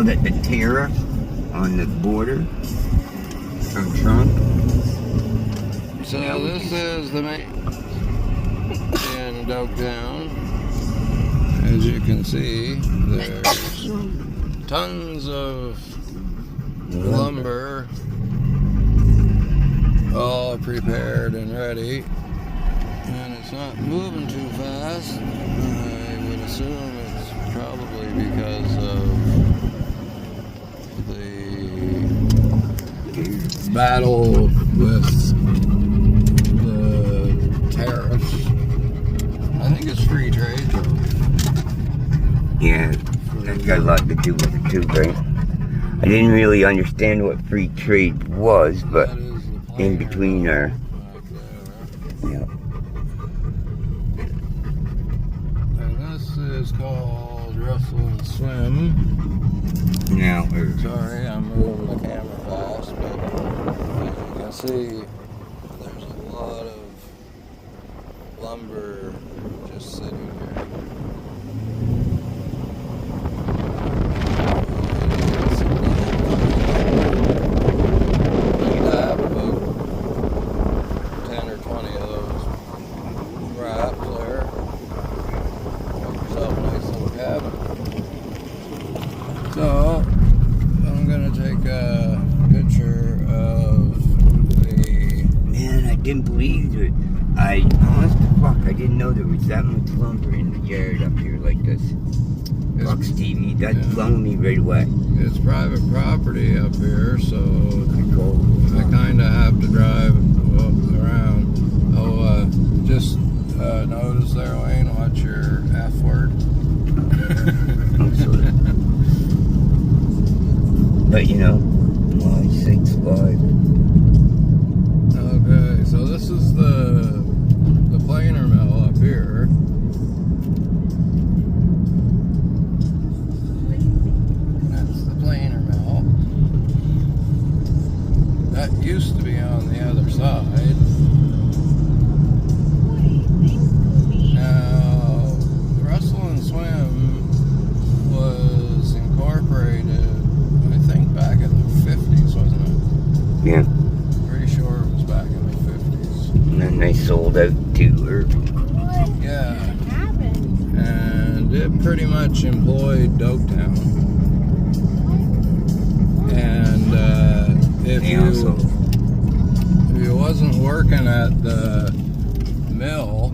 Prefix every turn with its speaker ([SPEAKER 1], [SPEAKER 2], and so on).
[SPEAKER 1] that the tariff on the border from Trump.
[SPEAKER 2] So this is the main in Doaktown. As you can see, there's tons of lumber all prepared and ready, and it's not moving too fast. I would assume it's probably because of the battle with the tariffs. I think it's free trade though.
[SPEAKER 1] Yeah, that's got a lot to do with it too, right? I didn't really understand what free trade was, but in between our... Yeah.
[SPEAKER 2] And this is called Wrestle and Swim.
[SPEAKER 1] Now,
[SPEAKER 2] Sorry, I'm moving the camera fast, but as you can see, there's a lot of lumber just sitting here. You need to have about 10 or 20 of those wraps there. Make yourself a nice little cabin. So, I'm gonna take a picture of the...
[SPEAKER 1] man, I didn't believe it. Honest to fuck, I didn't know there was that much lumber in the yard up here like this. Fuck, Stevie, that blown me right away.
[SPEAKER 2] It's private property up here, so
[SPEAKER 1] I
[SPEAKER 2] I kind of have to drive around. Oh, just notice there, Wayne, watch your F word.
[SPEAKER 1] But you know, my sakes alive.
[SPEAKER 2] Okay, so this is the planer mill up here. That's the planer mill. That used to be on the other side. Now, Wrestle and Swim was incorporated, I think, back in the 50s, wasn't it?
[SPEAKER 1] Yeah.
[SPEAKER 2] Pretty sure it was back in the 50s.
[SPEAKER 1] And then they sold out too early.
[SPEAKER 2] Yeah. And it pretty much employed Doaktown. And if you wasn't working at the mill,